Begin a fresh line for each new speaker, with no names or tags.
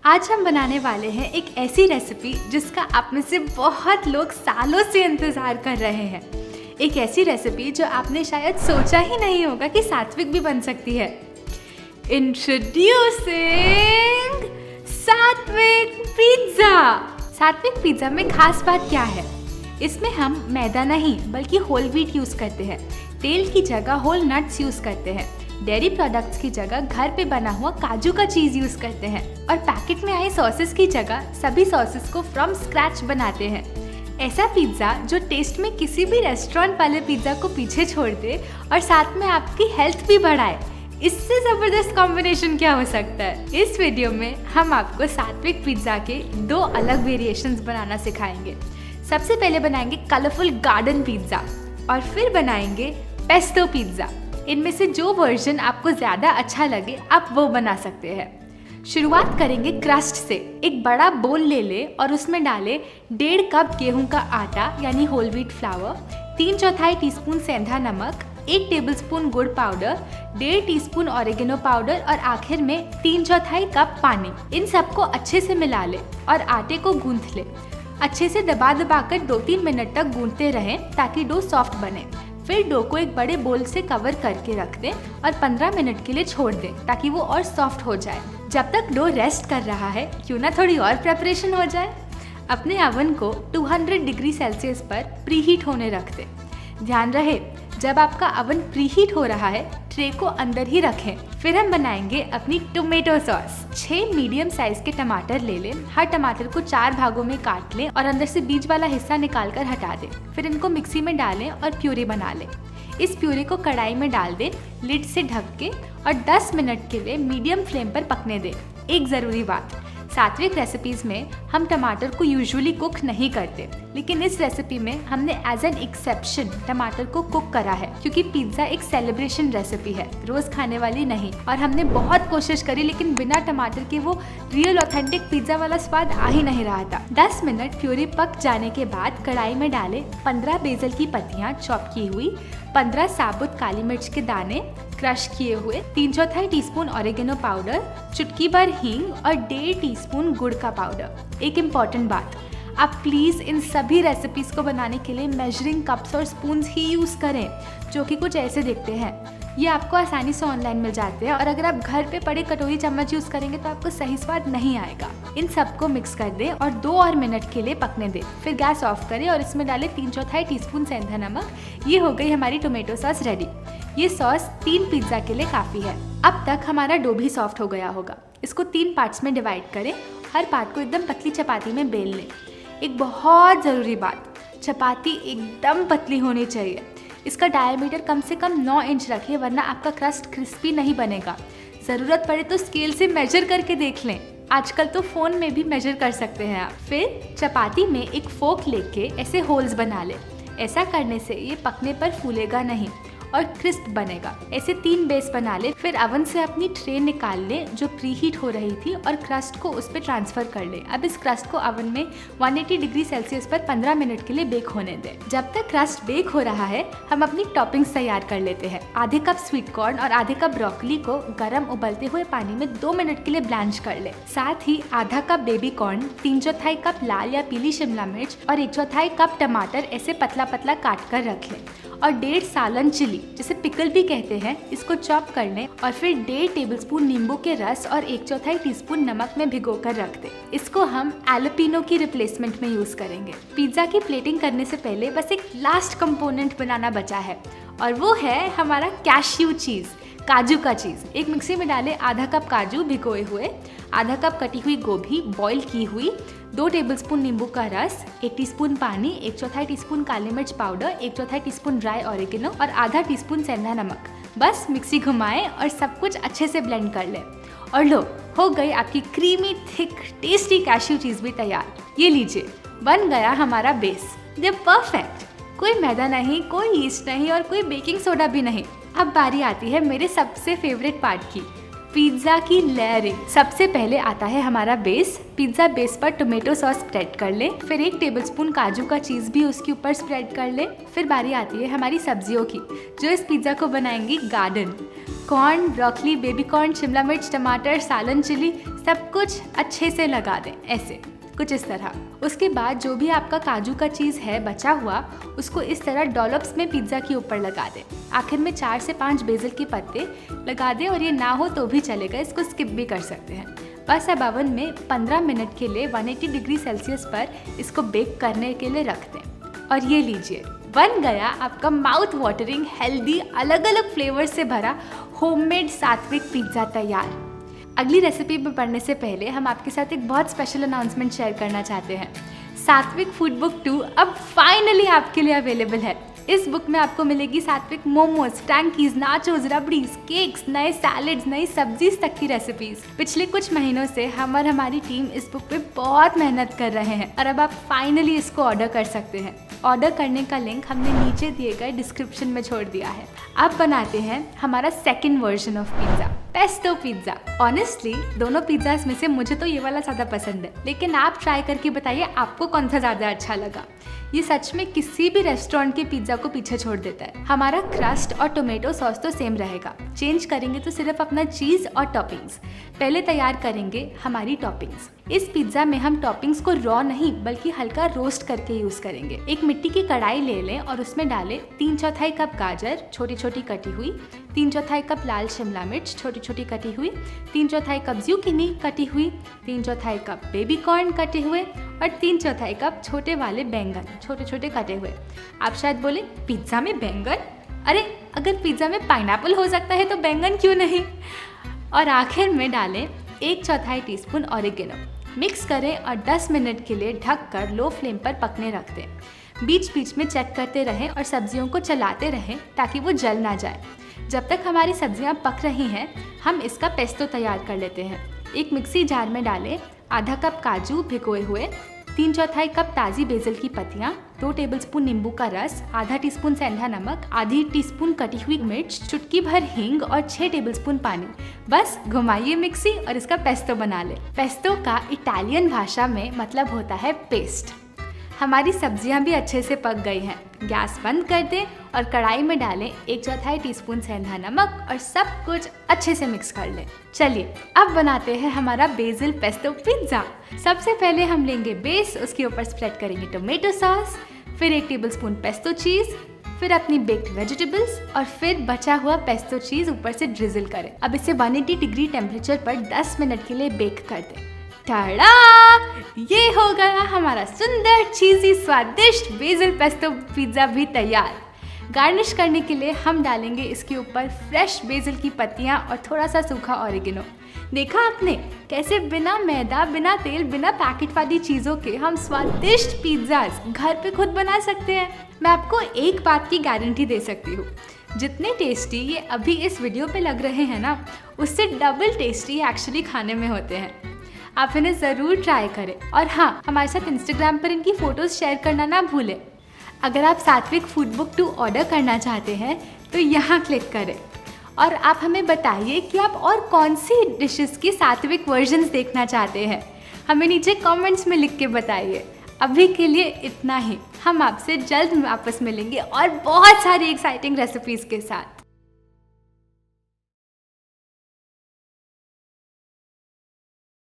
आज हम बनाने वाले हैं एक ऐसी रेसिपी जिसका आप में से बहुत लोग सालों से इंतज़ार कर रहे हैं। एक ऐसी रेसिपी जो आपने शायद सोचा ही नहीं होगा कि सात्विक भी बन सकती है। इंट्रोड्यूसिंग सात्विक पिज्ज़ा। सात्विक पिज्ज़ा में खास बात क्या है? इसमें हम मैदा नहीं बल्कि होल व्हीट यूज़ करते हैं। तेल की जगह होल नट्स यूज़ करते हैं। डेयरी प्रोडक्ट्स की जगह घर पे बना हुआ काजू का चीज़ यूज़ करते हैं और पैकेट में आए सॉसेस की जगह सभी सॉसेस को फ्रॉम स्क्रैच बनाते हैं। ऐसा पिज्ज़ा जो टेस्ट में किसी भी रेस्टोरेंट वाले पिज्ज़ा को पीछे छोड़ दे और साथ में आपकी हेल्थ भी बढ़ाए। इससे ज़बरदस्त कॉम्बिनेशन क्या हो सकता है? इस वीडियो में हम आपको सात्विक पिज्ज़ा के 2 अलग वेरिएशंस बनाना सिखाएंगे। सबसे पहले बनाएंगे कलरफुल गार्डन पिज्ज़ा और फिर बनाएंगे पेस्टो पिज्ज़ा। इनमें से जो वर्जन आपको ज़्यादा अच्छा लगे आप वो बना सकते हैं। शुरुआत करेंगे क्रस्ट से। एक बड़ा बोल ले ले और उसमें डालें 1.5 कप गेहूं का आटा यानी होल व्हीट फ्लावर, 3/4 टीस्पून सेंधा नमक, 1 टेबलस्पून गुड़ पाउडर, 1.5 टीस्पून ऑरिगेनो पाउडर और आखिर में 3/4 कप पानी। इन सबको अच्छे से मिला ले और आटे को गूंथ ले। अच्छे से दबा कर 2-3 मिनट तक गूंथते रहें ताकि डो सॉफ्ट बने। फिर डो को एक बड़े बोल से कवर करके रख दें और 15 मिनट के लिए छोड़ दें ताकि वो और सॉफ्ट हो जाए। जब तक डो रेस्ट कर रहा है क्यों ना थोड़ी और प्रेपरेशन हो जाए। अपने अवन को 200 डिग्री सेल्सियस पर प्रीहीट होने रख दें। ध्यान रहे जब आपका अवन प्रीहीट हो रहा है ट्रे को अंदर ही रखें। फिर हम बनाएंगे अपनी टोमेटो सॉस। 6 मीडियम साइज के टमाटर ले लें। हर टमाटर को 4 भागों में काट लें और अंदर से बीज वाला हिस्सा निकाल कर हटा दें। फिर इनको मिक्सी में डालें और प्यूरी बना लें। इस प्यूरी को कढ़ाई में डाल दें, लिड से ढक के और 10 मिनट के लिए मीडियम फ्लेम पर पकने दें। एक ज़रूरी बात, सात्विक रेसिपीज़ में हम टमाटर को यूजुअली कुक नहीं करते, लेकिन इस रेसिपी में हमने एज एन एक्सेप्शन टमाटर को कुक करा है क्योंकि पिज्ज़ा एक सेलिब्रेशन रेसिपी है, रोज़ खाने वाली नहीं। और हमने बहुत कोशिश करी लेकिन बिना टमाटर के वो रियल ऑथेंटिक पिज्ज़ा वाला स्वाद आ ही नहीं रहा था। 10 मिनट प्यूरी पक जाने के बाद कढ़ाई में डालें 15 बेसल की पत्तियाँ चॉप की हुई, 15 साबुत काली मिर्च के दाने क्रश किए हुए, 3/4 टीस्पून ऑरिगेनो पाउडर, चुटकी भर हींग और 1.5 टीस्पून गुड़ का पाउडर। एक इम्पॉर्टेंट बात, आप प्लीज़ इन सभी रेसिपीज़ को बनाने के लिए मेजरिंग कप्स और स्पून्स ही यूज़ करें जो कि कुछ ऐसे दिखते हैं। ये आपको आसानी से ऑनलाइन मिल जाते हैं और अगर आप घर पे पड़े कटोरी चम्मच यूज़ करेंगे तो आपको सही स्वाद नहीं आएगा। इन सबको मिक्स कर दें और 2 और मिनट के लिए पकने दें। फिर गैस ऑफ करें और इसमें डालें 3/4 टीस्पून सेंधा नमक। ये हो गई हमारी टोमेटो सॉस रेडी। ये सॉस 3 पिज्ज़ा के लिए काफ़ी है। अब तक हमारा डो भी सॉफ्ट हो गया होगा। इसको 3 पार्ट्स में डिवाइड करें। हर पार्ट को एकदम पतली चपाती में बेल लें। एक बहुत ज़रूरी बात, चपाती एकदम पतली होनी चाहिए। इसका डायमीटर कम से कम 9 इंच रखें वरना आपका क्रस्ट क्रिस्पी नहीं बनेगा। ज़रूरत पड़े तो स्केल से मेजर करके देख लें। आजकल तो फ़ोन में भी मेजर कर सकते हैं आप। फिर चपाती में एक फोक लेके ऐसे होल्स बना लें। ऐसा करने से ये पकने पर फूलेगा नहीं और क्रिस्प बनेगा। ऐसे 3 बेस बना ले। फिर अवन से अपनी ट्रे निकाल लें जो प्रीहीट हो रही थी और क्रस्ट को उस पर ट्रांसफ़र कर लें। अब इस क्रस्ट को अवन में 180 डिग्री सेल्सियस पर 15 मिनट के लिए बेक होने दें। जब तक क्रस्ट बेक हो रहा है हम अपनी टॉपिंग्स तैयार कर लेते हैं। आधे कप स्वीट कॉर्न और आधे कप ब्रोकली को गर्म उबलते हुए पानी में 2 मिनट के लिए ब्लैंच कर लें। साथ ही आधा कप बेबी कॉर्न, 3/4 कप लाल या पीली शिमला मिर्च और 1/4 कप टमाटर ऐसे पतला पतला काट कर रख लें और 1.5 सालन चिली जिसे पिकल भी कहते हैं इसको चॉप कर लें और फिर 1.5 टेबलस्पून नींबू के रस और 1/4 टीस्पून नमक में भिगोकर रख दें। इसको हम एलोपिनो की रिप्लेसमेंट में यूज़ करेंगे। पिज्ज़ा की प्लेटिंग करने से पहले बस एक लास्ट कंपोनेंट बनाना बचा है और वो है हमारा कैश्यू चीज़, काजू का चीज़। एक मिक्सी में डालें आधा कप काजू भिगोए हुए, आधा कप कटी हुई गोभी बॉईल की हुई, 2 टेबलस्पून नींबू का रस, 1 टीस्पून पानी, 1/4 टीस्पून काली मिर्च पाउडर, 1/4 टीस्पून ड्राई ऑरिगेनो और आधा टीस्पून सेंधा नमक। बस मिक्सी घुमाएं और सब कुछ अच्छे से ब्लेंड कर लें और लो, हो गई आपकी क्रीमी थिक टेस्टी कैश्यू चीज़ भी तैयार। ये लीजिए, बन गया हमारा बेस। ये परफेक्ट, कोई मैदा नहीं, कोई यीस्ट नहीं और कोई बेकिंग सोडा भी नहीं। अब बारी आती है मेरे सबसे फेवरेट पार्ट की, पिज्ज़ा की लेयरिंग। सबसे पहले आता है हमारा बेस। पिज्ज़ा बेस पर टोमेटो सॉस स्प्रेड कर लें। फिर 1 टेबलस्पून काजू का चीज़ भी उसके ऊपर स्प्रेड कर लें। फिर बारी आती है हमारी सब्जियों की जो इस पिज़्ज़ा को बनाएंगी garden. Corn, broccoli, baby corn, Shimla मिर्च, टमाटर, सालन, चिली सब कुछ अच्छे से लगा दें, ऐसे कुछ इस तरह। उसके बाद जो भी आपका काजू का चीज़ है बचा हुआ, उसको इस तरह डॉलप्स में पिज़्ज़ा के ऊपर लगा दें। आखिर में 4 से 5 बेसिल के पत्ते लगा दें, और ये ना हो तो भी चलेगा, इसको स्किप भी कर सकते हैं। बस अब ओवन में 15 मिनट के लिए 180 डिग्री सेल्सियस पर इसको बेक करने के लिए रख दें। और ये लीजिए, बन गया आपका माउथ वाटरिंग, हेल्दी, अलग अलग फ्लेवर से भरा होममेड सात्विक पिज़्ज़ा तैयार। अगली रेसिपी में पढ़ने से पहले हम आपके साथ एक बहुत स्पेशल अनाउंसमेंट शेयर करना चाहते हैं। सात्विक फूड बुक 2 अब फाइनली आपके लिए अवेलेबल है। इस बुक में आपको मिलेगी सात्विक मोमोज, फ्रैंकीज, नाचोज, रबड़ीज, केक्स, नए सैलेड्स, नई सब्जीज तक की रेसिपीज। पिछले कुछ महीनों से हम और हमारी टीम इस बुक पे बहुत मेहनत कर रहे हैं, और अब आप फाइनली इसको ऑर्डर कर सकते हैं। ऑर्डर करने का लिंक हमने नीचे दिए गए डिस्क्रिप्शन में छोड़ दिया है। अब बनाते हैं हमारा second version of pizza, pesto pizza. Honestly दोनों पिज़्ज़ास में से मुझे तो ये वाला ज़्यादा पसंद है, लेकिन आप ट्राई करके बताइए आपको कौन सा ज़्यादा अच्छा लगा। ये सच में किसी भी रेस्टोरेंट के पिज़्ज़ा को पीछे छोड़ देता है। हमारा क्रस्ट और टोमेटो सॉस तो सेम रहेगा, चेंज करेंगे तो सिर्फ अपना चीज़ और टॉपिंग्स। पहले तैयार करेंगे हमारी टॉपिंग्स। इस पिज़्ज़ा में हम टॉपिंग्स को रॉ नहीं बल्कि हल्का रोस्ट करके यूज़ करेंगे। एक मिट्टी की कढ़ाई ले लें और उसमें डालें 3/4 कप गाजर छोटी छोटी कटी हुई, 3/4 कप लाल शिमला मिर्च छोटी छोटी कटी हुई, 3/4 कप ज़ुकीनी कटी हुई, 3/4 कप बेबी कॉर्न कटे हुए, और 3/4 कप छोटे वाले बैंगन छोटे छोटे कटे हुए। आप शायद बोले पिज़्ज़ा में बैंगन? अरे अगर पिज़्ज़ा में पाइनएप्पल हो सकता है तो बैंगन क्यों नहीं। और आखिर में डालें 1/4 टीस्पून ऑरिगेनो। मिक्स करें और 10 मिनट के लिए ढककर लो फ्लेम पर पकने रख दें। बीच बीच में चेक करते रहें और सब्जियों को चलाते रहें ताकि वो जल ना जाए। जब तक हमारी सब्जियां पक रही हैं, हम इसका पेस्टो तैयार कर लेते हैं। एक मिक्सी जार में डालें आधा कप काजू भिगोए हुए, 3/4 कप ताज़ी बेसिल की पत्तियाँ, 2 टेबलस्पून नींबू का रस, आधा टीस्पून सेंधा नमक, आधी टीस्पून कटी हुई मिर्च, चुटकी भर हींग और 6 टेबलस्पून पानी। बस घुमाइए मिक्सी और इसका पेस्टो बना लें। पेस्टो का इटालियन भाषा में मतलब होता है पेस्ट। हमारी सब्जियां भी अच्छे से पक गई हैं। गैस बंद कर दें और कढ़ाई में डालें 1/4 टीस्पून सेंधा नमक और सब कुछ अच्छे से मिक्स कर लें। चलिए अब बनाते हैं हमारा बेसिल पेस्टो पिज़्ज़ा। सबसे पहले हम लेंगे बेस, उसके ऊपर स्प्रेड करेंगे टोमेटो सॉस, फिर 1 टेबलस्पून पेस्टो चीज़, फिर अपनी बेक्ड वेजिटेबल्स और फिर बचा हुआ पेस्टो चीज़ ऊपर से ड्रिजल करें। अब इसे 180 डिग्री टेम्परेचर पर 10 मिनट के लिए बेक कर दें। टाड़ा! ये हो गया हमारा सुंदर, चीज़ी, स्वादिष्ट बेसिल पेस्टो पिज़्ज़ा भी तैयार। गार्निश करने के लिए हम डालेंगे इसके ऊपर फ्रेश बेसिल की पत्तियाँ और थोड़ा सा सूखा ऑरिगेनो। देखा आपने कैसे बिना मैदा, बिना तेल, बिना पैकेट वाली चीज़ों के हम स्वादिष्ट पिज़्ज़ास घर पे खुद बना सकते हैं। मैं आपको एक बात की गारंटी दे सकती हूँ, जितने टेस्टी ये अभी इस वीडियो पे लग रहे हैं ना, उससे डबल टेस्टी एक्चुअली खाने में होते हैं। आप इन्हें ज़रूर ट्राई करें, और हाँ, हमारे साथ इंस्टाग्राम पर इनकी फ़ोटोज़ शेयर करना ना भूलें। अगर आप सात्विक फूड बुक 2 ऑर्डर करना चाहते हैं तो यहाँ क्लिक करें, और आप हमें बताइए कि आप और कौन सी डिशेस की सात्विक वर्जन्स देखना चाहते हैं। हमें नीचे कमेंट्स में लिख के बताइए। अभी के लिए इतना ही। हम आपसे जल्द वापस मिलेंगे और बहुत सारी एक्साइटिंग रेसिपीज़ के साथ।